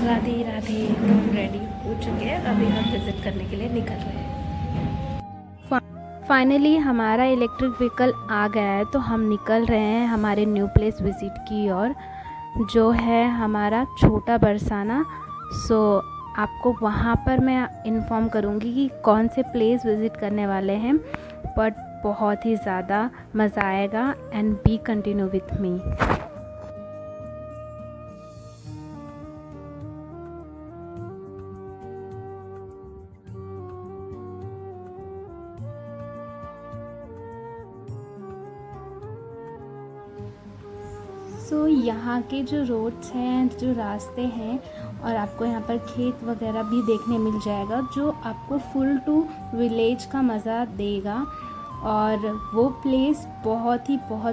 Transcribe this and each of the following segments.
राधे राधे। तो हम रेडी हो चुके हैं, अभी हम विज़िट करने के लिए निकल रहे हैं। फाइनली हमारा इलेक्ट्रिक व्हीकल आ गया है, तो हम निकल रहे हैं हमारे न्यू प्लेस विज़िट की ओर, जो है हमारा छोटा बरसाना। सो आपको वहाँ पर मैं इन्फॉर्म करूँगी कि कौन से प्लेस विज़िट करने वाले हैं, बट बहुत ही ज़्यादा मज़ा आएगा। And be continue with me. So यहाँ के जो रोड्स हैं, जो रास्ते हैं, और आपको यहाँ पर खेत वगैरह भी देखने मिल जाएगा, जो आपको फुल टू विलेज का मज़ा देगा। और वो प्लेस बहुत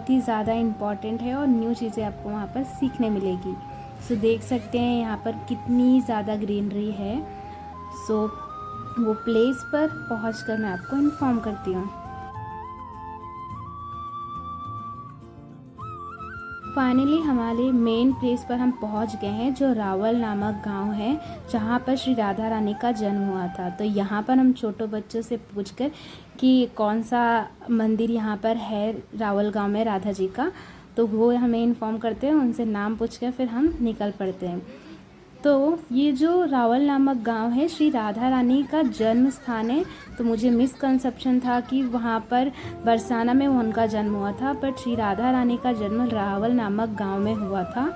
ही ज़्यादा इम्पॉर्टेंट है और न्यू चीज़ें आपको वहाँ पर सीखने मिलेगी। सो देख सकते हैं यहाँ पर कितनी ज़्यादा ग्रीनरी है। सो वो प्लेस पर पहुँचकर मैं आपको इन्फॉर्म करती हूँ। फाइनली हमारे मेन प्लेस पर हम पहुंच गए हैं, जो रावल नामक गांव है, जहां पर श्री राधा रानी का जन्म हुआ था। तो यहां पर हम छोटे बच्चों से पूछकर कि कौन सा मंदिर यहां पर है रावल गांव में राधा जी का, तो वो हमें इन्फॉर्म करते हैं। उनसे नाम पूछकर फिर हम निकल पड़ते हैं। तो ये जो रावल नामक गांव है, श्री राधा रानी का जन्म स्थान है। तो मुझे मिसकंसेप्शन था कि वहाँ पर बरसाना में उनका जन्म हुआ था, बट श्री राधा रानी का जन्म रावल नामक गांव में हुआ था।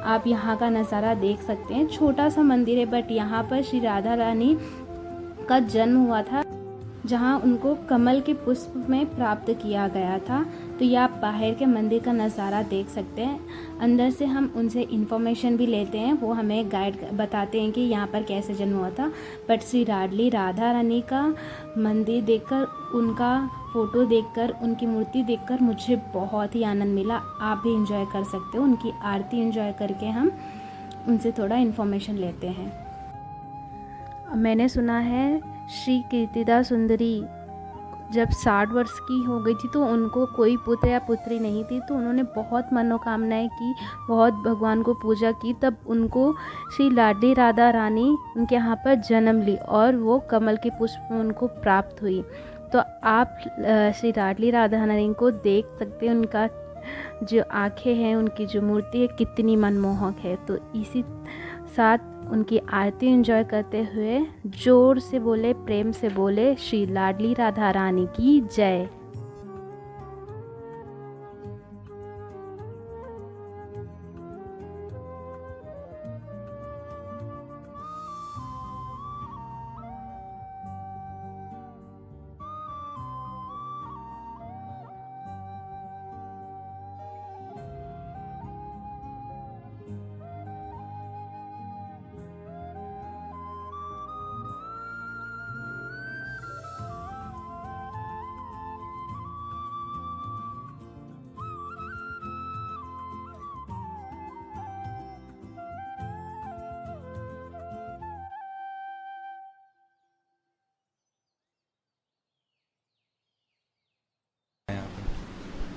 आप यहाँ का नज़ारा देख सकते हैं। छोटा सा मंदिर है, बट यहाँ पर श्री राधा रानी का जन्म हुआ था, जहाँ उनको कमल के पुष्प में प्राप्त किया गया था। तो ये आप बाहर के मंदिर का नज़ारा देख सकते हैं। अंदर से हम उनसे इन्फॉर्मेशन भी लेते हैं, वो हमें गाइड बताते हैं कि यहाँ पर कैसे जन्म हुआ था। बट श्री लाडली राधा रानी का मंदिर देखकर, उनका फ़ोटो देखकर, उनकी मूर्ति देखकर मुझे बहुत ही आनंद मिला। आप भी इंजॉय कर सकते हो। उनकी आरती इंजॉय करके हम उनसे थोड़ा इन्फॉर्मेशन लेते हैं। मैंने सुना है श्री कीर्तिदा सुंदरी जब 60 वर्ष की हो गई थी, तो उनको कोई पुत्र या पुत्री नहीं थी। तो उन्होंने बहुत मनोकामनाएं की, बहुत भगवान को पूजा की, तब उनको श्री लाडली राधा रानी उनके यहाँ पर जन्म ली और वो कमल के पुष्प में उनको प्राप्त हुई। तो आप श्री लाडली राधा रानी को देख सकते हैं। उनका जो आँखें हैं, उनकी जो मूर्ति है, कितनी मनमोहक है। तो इसी साथ उनकी आरती एंजॉय करते हुए जोर से बोले, प्रेम से बोले, श्री लाडली राधा रानी की जय।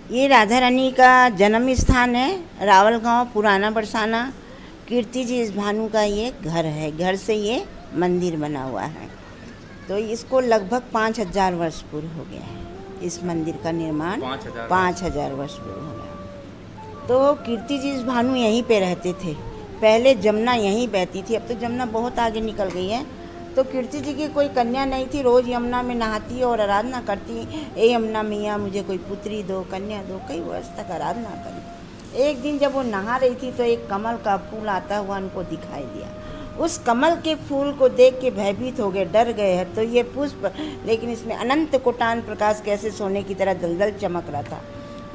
ये राधा रानी का जन्म स्थान है, रावल गांव, पुराना बरसाना। कीर्ति जी इस भानु का ये घर है। घर से ये मंदिर बना हुआ है। तो इसको लगभग 5000 वर्ष पूर्व हो गया है। इस मंदिर का निर्माण 5000 वर्ष पूर्व हो गया। तो कीर्ति जी इस भानु यहीं पे रहते थे। पहले जमुना यहीं बहती थी, अब तो जमुना बहुत आगे निकल गई है। तो कीर्ति जी की कोई कन्या नहीं थी। रोज़ यमुना में नहाती और आराधना करती, ए यमुना मैया मुझे कोई पुत्री दो, कन्या दो। कई वर्ष तक आराधना करी। एक दिन जब वो नहा रही थी, तो एक कमल का फूल आता हुआ उनको दिखाई दिया। उस कमल के फूल को देख के भयभीत हो गए, डर गए हैं। तो ये पुष्प, लेकिन इसमें अनंत कोटान प्रकाश कैसे सोने की तरह दलदल चमक रहा था।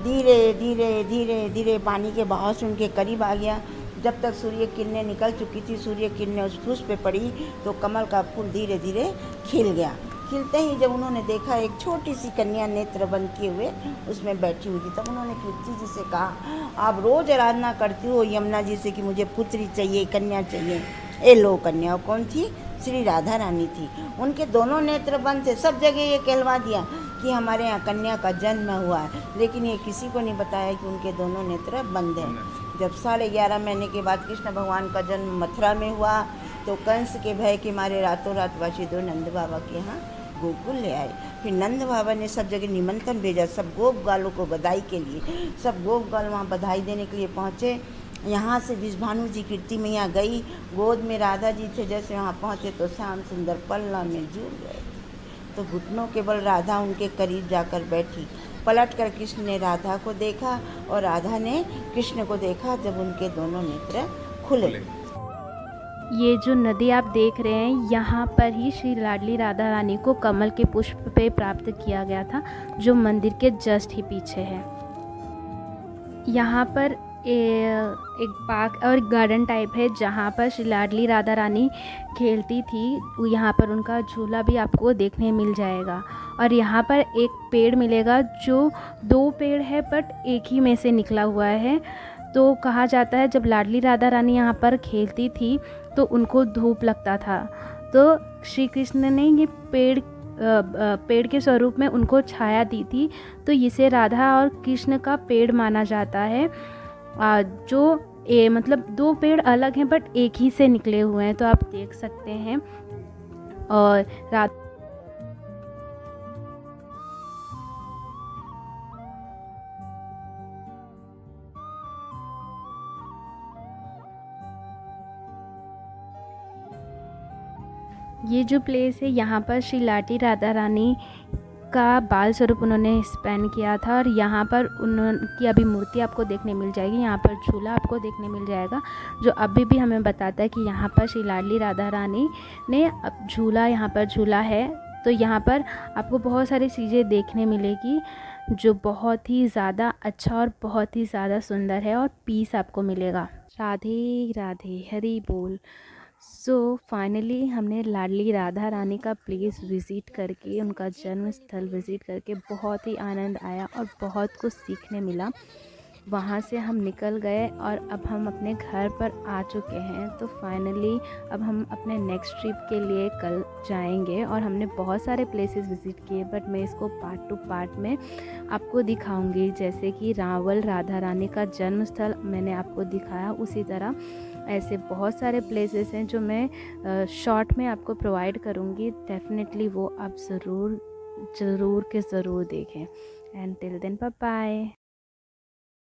धीरे धीरे धीरे धीरे पानी के बहाव से उनके करीब आ गया। जब तक सूर्य किरणें निकल चुकी थी, सूर्य किरणें उस पुष्प पे पड़ी, तो कमल का फूल धीरे धीरे खिल गया। खिलते ही जब उन्होंने देखा, एक छोटी सी कन्या नेत्र बंद किए हुए उसमें बैठी हुई थी, तब उन्होंने कीर्ति जी से कहा, आप रोज़ आराधना करती हो यमुना जी से कि मुझे पुत्री चाहिए, कन्या चाहिए। ए लो कन्या। कौन थी? श्री राधा रानी थी। उनके दोनों नेत्र बंद थे। सब जगह ये कहलवा दिया कि हमारे यहाँ कन्या का जन्म हुआ है, लेकिन ये किसी को नहीं बताया कि उनके दोनों नेत्र बंद हैं। जब 11.5 महीने के बाद कृष्ण भगवान का जन्म मथुरा में हुआ तो कंस के भय के मारे रातों रात वासुदेव नंद बाबा के यहाँ गोकुल ले आए। फिर नंद बाबा ने सब जगह निमंत्रण भेजा, सब गोप गालों को बधाई के लिए। सब गोप गाल वहाँ बधाई देने के लिए पहुँचे। यहाँ से विषभानु जी कीर्ति मैया गई, गोद में राधा जी थे। जैसे वहाँ पहुँचे तो श्याम सुंदर पल्ला में झूल गए। तो घुटनों के बल राधा उनके करीब जाकर बैठी। पलट कर कृष्ण ने राधा को देखा और राधा ने कृष्ण को देखा जब उनके दोनों नेत्र खुले। ये जो नदी आप देख रहे हैं, यहाँ पर ही श्री लाडली राधा रानी को कमल के पुष्प पे प्राप्त किया गया था, जो मंदिर के जस्ट ही पीछे है। यहाँ पर एक पार्क और गार्डन टाइप है जहाँ पर श्री लाडली राधा रानी खेलती थी। यहाँ पर उनका झूला भी आपको देखने मिल जाएगा। और यहाँ पर एक पेड़ मिलेगा जो 2 पेड़ है बट एक ही में से निकला हुआ है। तो कहा जाता है जब लाडली राधा रानी यहाँ पर खेलती थी तो उनको धूप लगता था, तो श्री कृष्ण ने ये पेड़ के स्वरूप में उनको छाया दी थी। तो इसे राधा और कृष्ण का पेड़ माना जाता है। जो मतलब 2 पेड़ अलग हैं बट एक ही से निकले हुए हैं, तो आप देख सकते हैं। और रात ये जो प्लेस है, यहाँ पर श्री लाडली राधा रानी का बाल स्वरूप उन्होंने स्पेंड किया था। और यहाँ पर उनकी अभी मूर्ति आपको देखने मिल जाएगी। यहाँ पर झूला आपको देखने मिल जाएगा, जो अभी भी हमें बताता है कि यहाँ पर श्री लाडली राधा रानी ने अब झूला यहाँ पर झूला है। तो यहाँ पर आपको बहुत सारी चीज़ें देखने मिलेगी जो बहुत ही ज़्यादा अच्छा और बहुत ही ज़्यादा सुंदर है, और पीस आपको मिलेगा। राधे राधे, हरि बोल। सो फाइनली हमने लाडली राधा रानी का प्लेस विज़िट करके, उनका जन्म स्थल विज़िट करके बहुत ही आनंद आया और बहुत कुछ सीखने मिला। वहाँ से हम निकल गए और अब हम अपने घर पर आ चुके हैं। तो फाइनली अब हम अपने नेक्स्ट ट्रिप के लिए कल जाएंगे। और हमने बहुत सारे प्लेसेस विज़िट किए बट मैं इसको पार्ट टू पार्ट में आपको दिखाऊंगी। जैसे कि रावल राधा रानी का जन्म स्थल मैंने आपको दिखाया, उसी तरह ऐसे बहुत सारे प्लेसेस हैं जो मैं शॉर्ट में आपको प्रोवाइड करूँगी। डेफिनेटली वो आप ज़रूर के ज़रूर देखें। And till then bye bye.